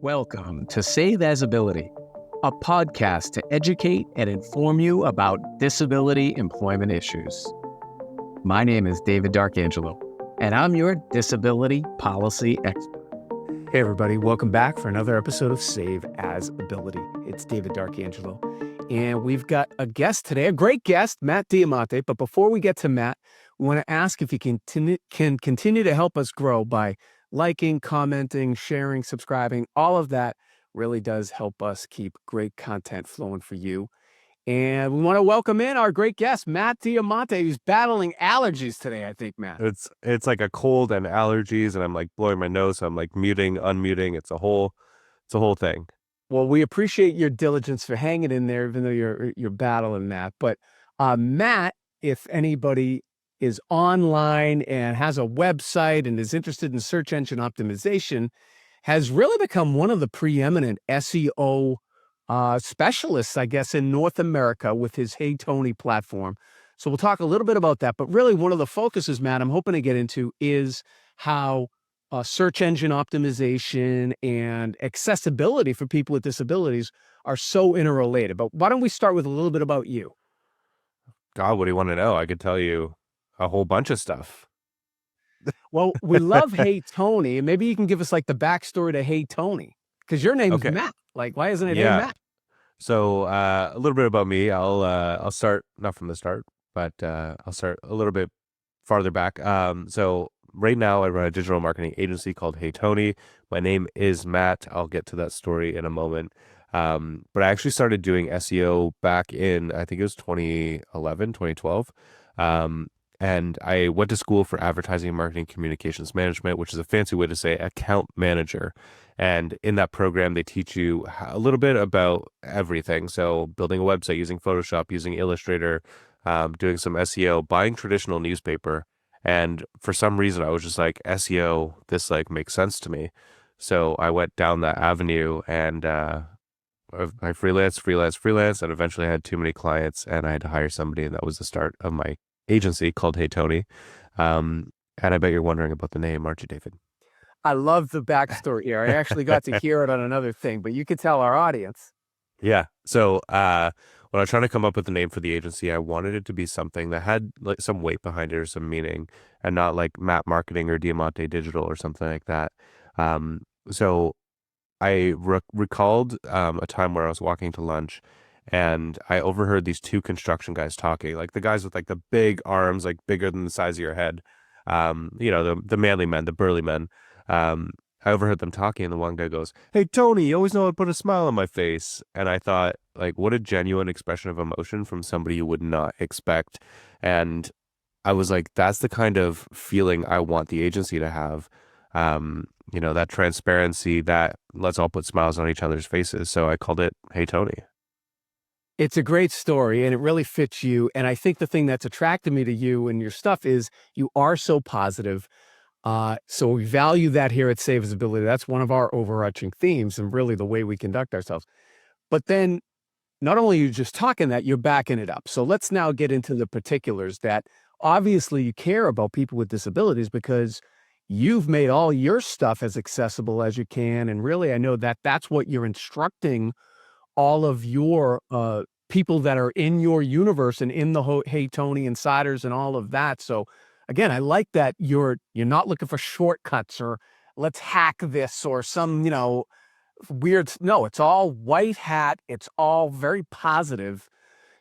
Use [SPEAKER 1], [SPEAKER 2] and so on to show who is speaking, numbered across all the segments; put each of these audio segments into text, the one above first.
[SPEAKER 1] Welcome to Save As Ability, a podcast to educate and inform you about disability employment issues. My name is David D'Arcangelo, and I'm your disability policy expert.
[SPEAKER 2] Hey everybody, welcome back for another episode of Save As Ability. It's David D'Arcangelo, and we've got a guest today, a great guest, Matt Diamante. But before we get to Matt, we want to ask if you can continue to help us grow by liking, commenting, sharing, subscribing. All of that really does help us keep great content flowing for you. And we want to welcome in our great guest, Matt Diamante, who's battling allergies today, I think, Matt.
[SPEAKER 3] It's like a cold and allergies, and I'm like blowing my nose, so I'm like muting, unmuting. It's a whole thing.
[SPEAKER 2] Well, we appreciate your diligence for hanging in there, even though you're battling that. But Matt, if anybody is online and has a website and is interested in search engine optimization, has really become one of the preeminent SEO specialists, I guess, in North America with his HeyTony platform. So we'll talk a little bit about that. But really, one of the focuses, Matt, I'm hoping to get into is how search engine optimization and accessibility for people with disabilities are so interrelated. But why don't we start with a little bit about you?
[SPEAKER 3] God, what do you want to know? I could tell you a whole bunch of stuff.
[SPEAKER 2] Well, we love HeyTony, and maybe you can give us like the backstory to HeyTony, because your name's Matt. Like, why isn't it Hey Matt?
[SPEAKER 3] So a little bit about me. I'll start not from the start, but I'll start a little bit farther back. So right now I run a digital marketing agency called HeyTony. My name is Matt. I'll get to that story in a moment. But I actually started doing SEO back in, I think it was 2011, 2012. And I went to school for advertising, marketing, communications management, which is a fancy way to say account manager. And in that program, they teach you a little bit about everything. So building a website, using Photoshop, using Illustrator, doing some SEO, buying traditional newspaper. And for some reason, I was just like, SEO, this like makes sense to me. So I went down that avenue and I freelance, and eventually I had too many clients and I had to hire somebody. And that was the start of my agency called HeyTony. And I bet you're wondering about the name, aren't you, David?
[SPEAKER 2] I love the backstory here. I actually got to hear it on another thing, but you could tell our audience.
[SPEAKER 3] Yeah. So when I was trying to come up with the name for the agency, I wanted it to be something that had like some weight behind it or some meaning, and not like Matt Marketing or Diamante Digital or something like that. So I recalled a time where I was walking to lunch and I overheard these two construction guys talking, like the guys with like the big arms, like bigger than the size of your head. The manly men, the burly men. I overheard them talking, and the one guy goes, "Hey, Tony, you always know how to put a smile on my face." And I thought, like, what a genuine expression of emotion from somebody you would not expect. And I was like, that's the kind of feeling I want the agency to have. That transparency, that let's all put smiles on each other's faces. So I called it HeyTony.
[SPEAKER 2] It's a great story, and it really fits you. And I think the thing that's attracted me to you and your stuff is you are so positive. So we value that here at Save As Ability. That's one of our overarching themes and really the way we conduct ourselves. But then not only are you just talking that, you're backing it up. So let's now get into the particulars that obviously you care about people with disabilities because you've made all your stuff as accessible as you can. And really, I know that that's what you're instructing all of your people that are in your universe and in the HeyTony insiders and all of that. So again, I like that you're not looking for shortcuts or let's hack this or some, weird. No, it's all white hat. It's all very positive.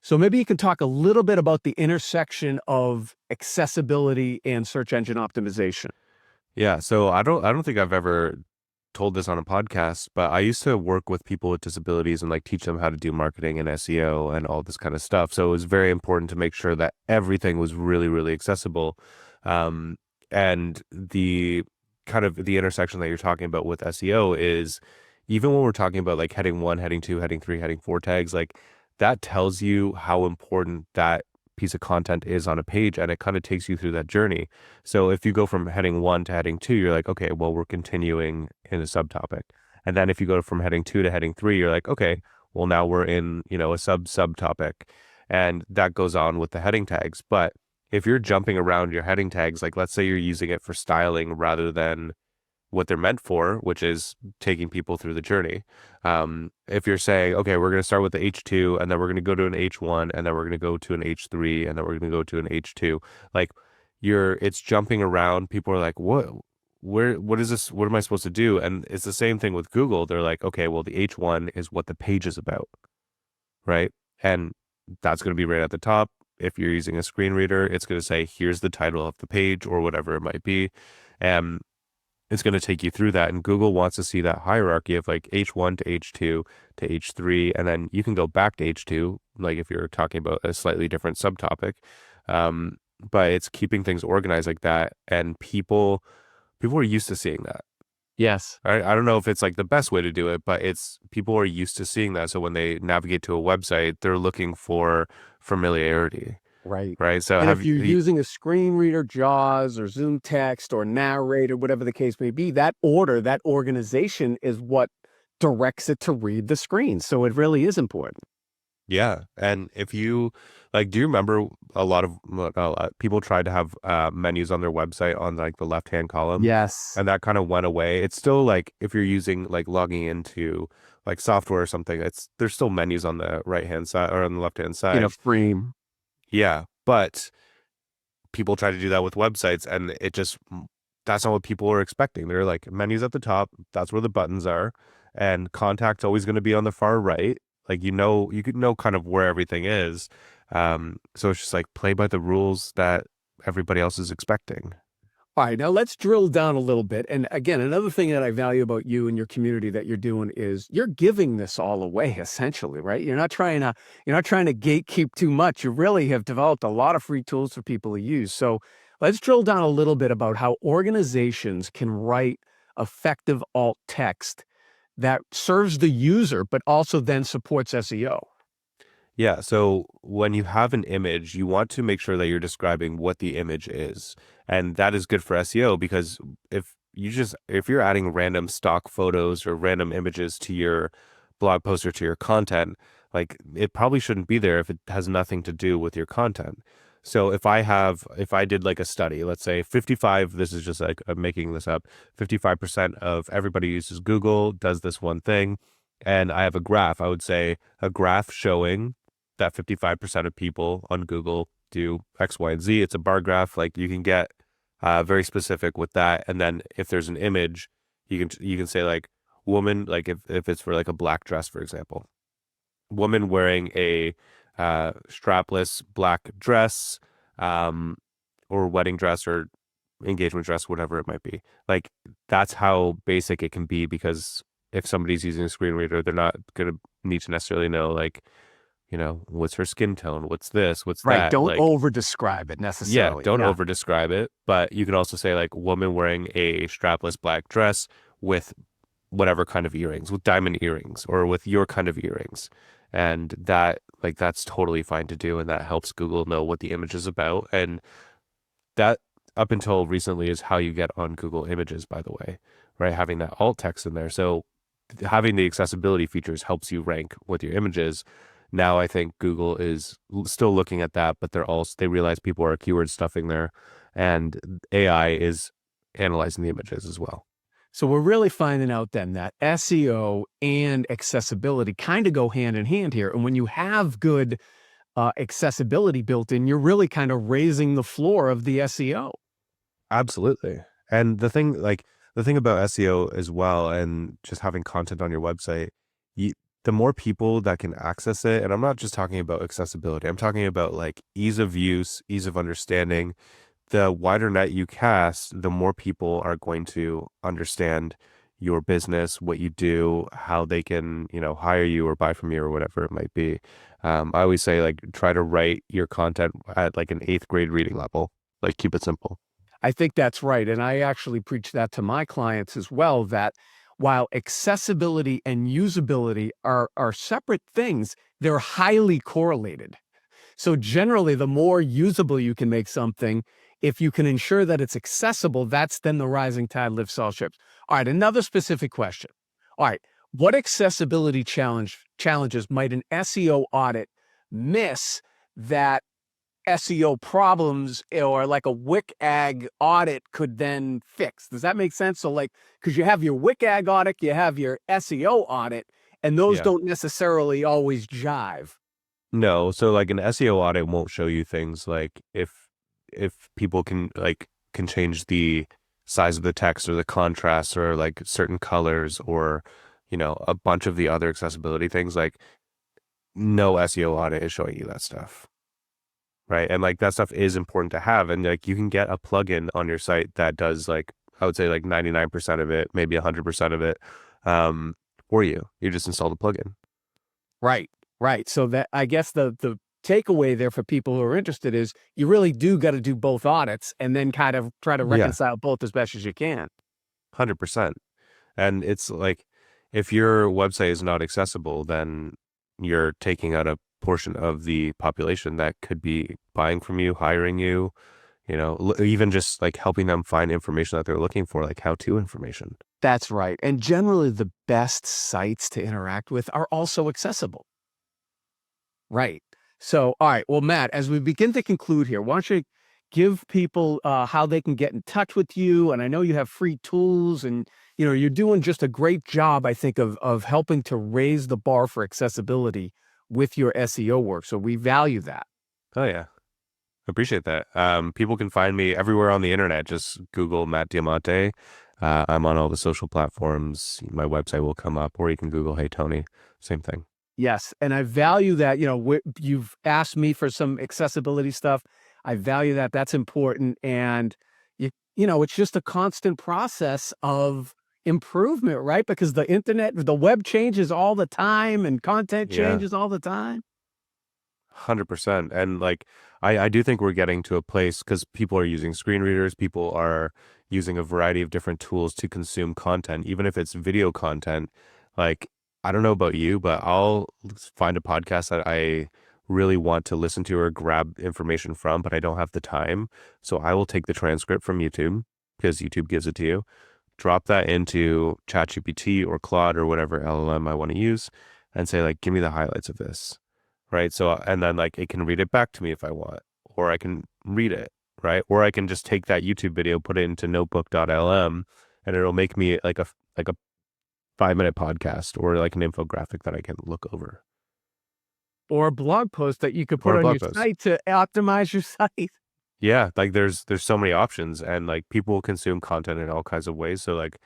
[SPEAKER 2] So maybe you can talk a little bit about the intersection of accessibility and search engine optimization.
[SPEAKER 3] Yeah. So I don't think I've ever told this on a podcast, but I used to work with people with disabilities and like teach them how to do marketing and SEO and all this kind of stuff. So it was very important to make sure that everything was really, really accessible. And the kind of the intersection that you're talking about with SEO is even when we're talking about like heading 1, heading 2, heading 3, heading 4 tags, like that tells you how important that piece of content is on a page, and it kind of takes you through that journey. So if you go from heading 1 to heading 2, you're like, okay, well, we're continuing in a subtopic. And then if you go from heading 2 to heading 3, you're like, okay, well, now we're in, a subtopic. And that goes on with the heading tags. But if you're jumping around your heading tags, like let's say you're using it for styling rather than what they're meant for, which is taking people through the journey. If you're saying, okay, we're going to start with the H2 and then we're going to go to an H1 and then we're going to go to an H3 and then we're going to go to an H2, like it's jumping around. People are like, what is this? What am I supposed to do? And it's the same thing with Google. They're like, okay, well, the H1 is what the page is about, right? And that's going to be right at the top. If you're using a screen reader, it's going to say, here's the title of the page or whatever it might be. And it's going to take you through that. And Google wants to see that hierarchy of like H1 to H2 to H3. And then you can go back to H2, like if you're talking about a slightly different subtopic. But it's keeping things organized like that. And people are used to seeing that.
[SPEAKER 2] Yes.
[SPEAKER 3] I don't know if it's like the best way to do it, but people are used to seeing that. So when they navigate to a website, they're looking for familiarity.
[SPEAKER 2] Right.
[SPEAKER 3] Right. So
[SPEAKER 2] and if you're using a screen reader, JAWS or Zoom Text or Narrator, whatever the case may be, that order, that organization is what directs it to read the screen. So it really is important.
[SPEAKER 3] Yeah. And if you like, do you remember a lot of people tried to have menus on their website on like the left-hand column?
[SPEAKER 2] Yes.
[SPEAKER 3] And that kind of went away. It's still like if you're using like logging into like software or something, there's still menus on the right-hand side or on the left-hand side.
[SPEAKER 2] In a frame.
[SPEAKER 3] Yeah. But people try to do that with websites and that's not what people are expecting. They're like menus at the top. That's where the buttons are. And contact's always going to be on the far right. Like, you could know kind of where everything is. So it's just like play by the rules that everybody else is expecting.
[SPEAKER 2] All right, now let's drill down a little bit. And again, another thing that I value about you and your community that you're doing is you're giving this all away, essentially, right? You're not trying to gatekeep too much. You really have developed a lot of free tools for people to use. So let's drill down a little bit about how organizations can write effective alt text that serves the user, but also then supports SEO.
[SPEAKER 3] Yeah. So when you have an image, you want to make sure that you're describing what the image is. And that is good for SEO because if you're adding random stock photos or random images to your blog post or to your content, like it probably shouldn't be there if it has nothing to do with your content. So if I did like a study, let's say 55, this is just like I'm making this up, 55% of everybody uses Google, does this one thing. And I have a graph, I would say a graph showing that 55% of people on Google do X, Y, and Z. It's a bar graph. Like you can get very specific with that. And then if there's an image, you can say like woman, like if it's for like a black dress, for example, woman wearing a strapless black dress, or wedding dress or engagement dress, whatever it might be. Like that's how basic it can be because if somebody's using a screen reader, they're not going to need to necessarily know like, what's her skin tone? What's this? What's
[SPEAKER 2] right,
[SPEAKER 3] that?
[SPEAKER 2] Don't
[SPEAKER 3] like,
[SPEAKER 2] over describe it necessarily.
[SPEAKER 3] Yeah, don't over describe it. But you can also say like woman wearing a strapless black dress with whatever kind of earrings, with diamond earrings or with your kind of earrings. And that's totally fine to do. And that helps Google know what the image is about. And that up until recently is how you get on Google Images, by the way, right? Having that alt text in there. So having the accessibility features helps you rank with your images. Now I think Google is still looking at that, but they realize people are keyword stuffing there, and AI is analyzing the images as well.
[SPEAKER 2] So we're really finding out then that SEO and accessibility kind of go hand in hand here. And when you have good accessibility built in, you're really kind of raising the floor of the SEO.
[SPEAKER 3] Absolutely. And the thing about SEO as well, and just having content on your website, the more people that can access it, and I'm not just talking about accessibility, I'm talking about like ease of use, ease of understanding. The wider net you cast, the more people are going to understand your business, what you do, how they can, hire you or buy from you or whatever it might be. I always say like, try to write your content at like an 8th grade reading level, like keep it simple.
[SPEAKER 2] I think that's right. And I actually preach that to my clients as well, that while accessibility and usability are separate things, they're highly correlated. So generally, the more usable you can make something, if you can ensure that it's accessible, that's then the rising tide lifts all ships. All right, another specific question. All right, what accessibility challenges might an SEO audit miss that SEO problems or like a WCAG audit could then fix. Does that make sense? So like, because you have your WCAG audit, you have your SEO audit, and those
[SPEAKER 3] Yeah.
[SPEAKER 2] don't necessarily always jive.
[SPEAKER 3] No, so like an SEO audit won't show you things like if people can change the size of the text or the contrast or like certain colors or a bunch of the other accessibility things. Like no SEO audit is showing you that stuff, right? And like that stuff is important to have, and like you can get a plugin on your site that does like I would say like 99% of it, maybe 100% of it, for you. You just install the plugin.
[SPEAKER 2] Right, right. So that I guess the takeaway there for people who are interested is you really do got to do both audits and then kind of try to
[SPEAKER 3] Yeah,
[SPEAKER 2] reconcile both as best as you can.
[SPEAKER 3] 100%. And it's like, if your website is not accessible, then you're taking out a portion of the population that could be buying from you, hiring you, even just like helping them find information that they're looking for, like how-to information.
[SPEAKER 2] That's right. And generally the best sites to interact with are also accessible. Right. So, all right. Well, Matt, as we begin to conclude here, why don't you give people how they can get in touch with you? And I know you have free tools, and you're doing just a great job, I think, of helping to raise the bar for accessibility with your SEO work. So we value that.
[SPEAKER 3] Oh yeah. Appreciate that. People can find me everywhere on the internet. Just Google Matt Diamante. I'm on all the social platforms. My website will come up, or you can Google HeyTony. Same thing.
[SPEAKER 2] Yes, and I value that. You've asked me for some accessibility stuff. I value that. That's important, and it's just a constant process of improvement, right? Because the internet, the web changes all the time, and content
[SPEAKER 3] Yeah,
[SPEAKER 2] changes all the time.
[SPEAKER 3] 100%. And like, I do think we're getting to a place because people are using screen readers. People are using a variety of different tools to consume content, even if it's video content. Like, I don't know about you, but I'll find a podcast that I really want to listen to or grab information from, but I don't have the time. So I will take the transcript from YouTube because YouTube gives it to you, drop that into ChatGPT or Claude or whatever LLM I want to use, and say like, give me the highlights of this. Right. So, and then like it can read it back to me if I want, or I can read it. Right. Or I can just take that YouTube video, put it into notebook.lm, and it'll make me like a 5-minute podcast or like an infographic that I can look over.
[SPEAKER 2] Or a blog post that you could
[SPEAKER 3] Or
[SPEAKER 2] put
[SPEAKER 3] a
[SPEAKER 2] on your
[SPEAKER 3] blog post.
[SPEAKER 2] site to optimize your site.
[SPEAKER 3] Yeah. Like there's so many options, and like people consume content in all kinds of ways. So like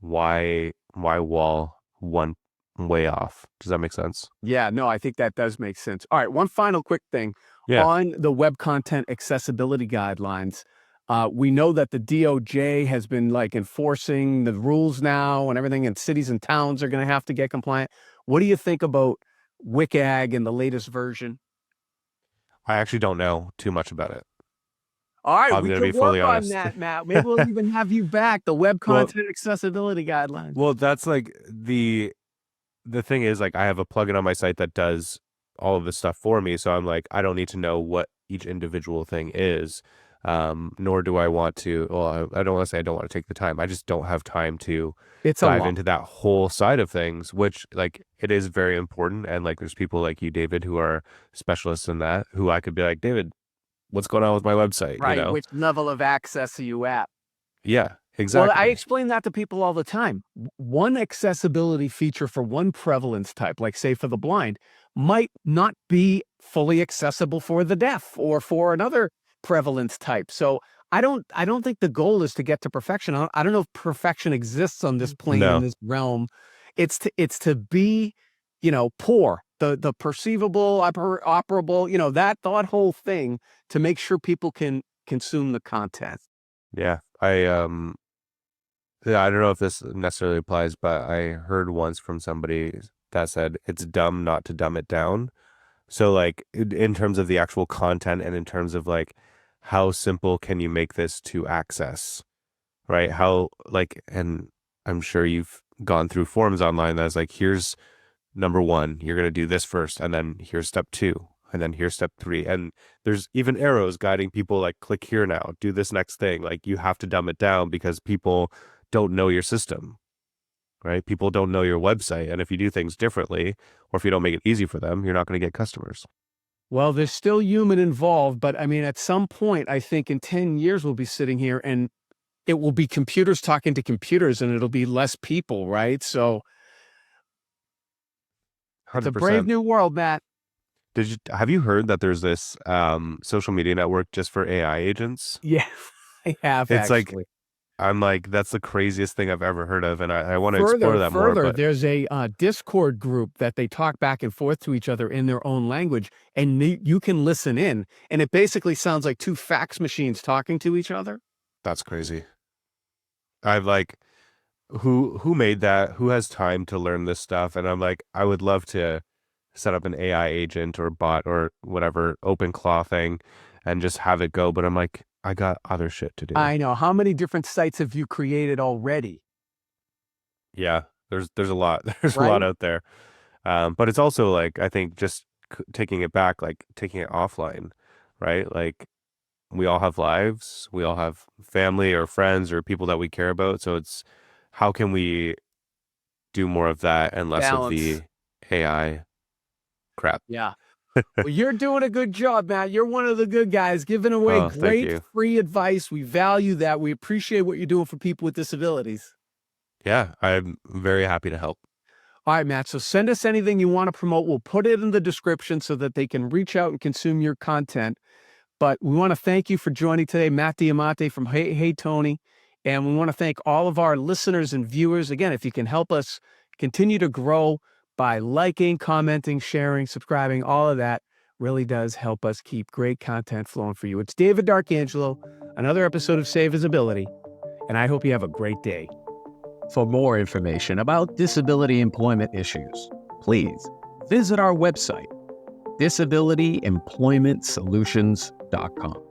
[SPEAKER 3] why wall one way off? Does that make sense?
[SPEAKER 2] Yeah, no, I think that does make sense. All right, one final quick thing.
[SPEAKER 3] Yeah.
[SPEAKER 2] On the web content accessibility guidelines, we know that the DOJ has been like enforcing the rules now and everything, and cities and towns are going to have to get compliant. What do you think about WCAG and the latest version?
[SPEAKER 3] I actually don't know too much about it.
[SPEAKER 2] All right,
[SPEAKER 3] I'm
[SPEAKER 2] we
[SPEAKER 3] going to
[SPEAKER 2] could
[SPEAKER 3] be fully
[SPEAKER 2] work on
[SPEAKER 3] honest.
[SPEAKER 2] that, Matt. Maybe we'll even have you back, the web
[SPEAKER 3] Well,
[SPEAKER 2] content accessibility guidelines.
[SPEAKER 3] well, that's like the thing is, like, I have a plugin on my site that does all of this stuff for me. So I'm like, I don't need to know what each individual thing is. Nor do I want to, well, I don't want to say I don't want to take the time. I just don't have time to
[SPEAKER 2] It's a
[SPEAKER 3] dive
[SPEAKER 2] lot.
[SPEAKER 3] into that whole side of things, which like it is very important. And like, there's people like you, David, who are specialists in that, who I could be like, David, what's going on with my website?
[SPEAKER 2] Right, which level of access are you at?
[SPEAKER 3] Yeah,
[SPEAKER 2] Well, I
[SPEAKER 3] exactly.
[SPEAKER 2] explain that to people all the time. One accessibility feature for one prevalence type, like say for the blind, might not be fully accessible for the deaf or for another prevalence type. So I don't think the goal is to get to perfection. I don't know if perfection exists on this plane in
[SPEAKER 3] No.
[SPEAKER 2] this realm. It's to be, poor, the perceivable, operable, that whole thing, to make sure people can consume the content.
[SPEAKER 3] Yeah. Yeah, I don't know if this necessarily applies, but I heard once from somebody that said it's dumb not to dumb it down. So like in terms of the actual content and in terms of like how simple can you make this to access, right? How like, and I'm sure you've gone through forums online that's like, here's number one, you're going to do this first, and then here's step two, and then here's step three. And there's even arrows guiding people like, click here now, do this next thing. Like you have to dumb it down because people don't know your system, right? People don't know your website. And if you do things differently, or if you don't make it easy for them, you're not going to get customers.
[SPEAKER 2] Well, there's still human involved, but I mean, at some point, I think in 10 years, we'll be sitting here and it will be computers talking to computers and it'll be less people, right? So it's a brave
[SPEAKER 3] 100%.
[SPEAKER 2] new world, Matt.
[SPEAKER 3] Have you heard that there's this social media network just for AI agents?
[SPEAKER 2] Yeah, I have
[SPEAKER 3] It's like,
[SPEAKER 2] actually.
[SPEAKER 3] I'm like, that's the craziest thing I've ever heard of, and I want to explore that more.
[SPEAKER 2] Further,
[SPEAKER 3] But
[SPEAKER 2] there's a Discord group that they talk back and forth to each other in their own language, and you can listen in, and it basically sounds like two fax machines talking to each other.
[SPEAKER 3] that's crazy. I've like, who made that? Who has time to learn this stuff? And I'm like, I would love to set up an AI agent or bot or whatever open claw thing and just have it go. But I'm like, I got other shit to do.
[SPEAKER 2] I know. How many different sites have you created already?
[SPEAKER 3] Yeah, there's a lot. There's a
[SPEAKER 2] Right?
[SPEAKER 3] lot out there. But it's also like, I think just taking it back, like taking it offline, right? Like we all have lives, we all have family or friends or people that we care about. So it's how can we do more of that and less of the
[SPEAKER 2] Balance.
[SPEAKER 3] AI crap?
[SPEAKER 2] Yeah. Well, you're doing a good job, Matt. You're one of the good guys giving away
[SPEAKER 3] Oh, thank
[SPEAKER 2] great
[SPEAKER 3] you.
[SPEAKER 2] free advice. We value that. We appreciate what you're doing for people with disabilities.
[SPEAKER 3] Yeah, I'm very happy to help.
[SPEAKER 2] All right, Matt. So send us anything you want to promote. We'll put it in the description so that they can reach out and consume your content. But we want to thank you for joining today, Matt Diamante from HeyTony. And we want to thank all of our listeners and viewers. Again, if you can help us continue to grow by liking, commenting, sharing, subscribing, all of that really does help us keep great content flowing for you. It's David D'Arcangelo, another episode of Save Visibility, and I hope you have a great day.
[SPEAKER 1] For more information about disability employment issues, please visit our website, disabilityemploymentsolutions.com.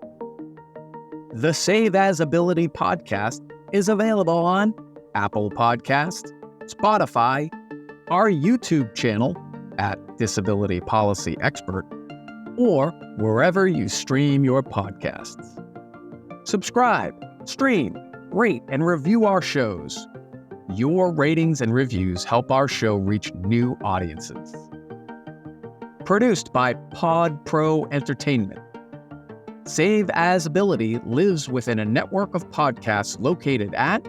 [SPEAKER 1] The Save As Ability podcast is available on Apple Podcasts, Spotify, our YouTube channel at Disability Policy Expert, or wherever you stream your podcasts. Subscribe, stream, rate, and review our shows. Your ratings and reviews help our show reach new audiences. Produced by Pod Pro Entertainment. Save As Ability lives within a network of podcasts located at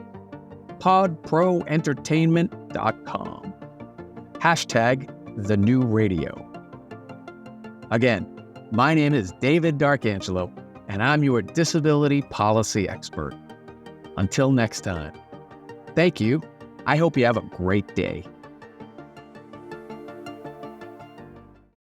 [SPEAKER 1] podproentertainment.com. #TheNewRadio. Again, my name is David D'Arcangelo, and I'm your disability policy expert. Until next time, thank you. I hope you have a great day.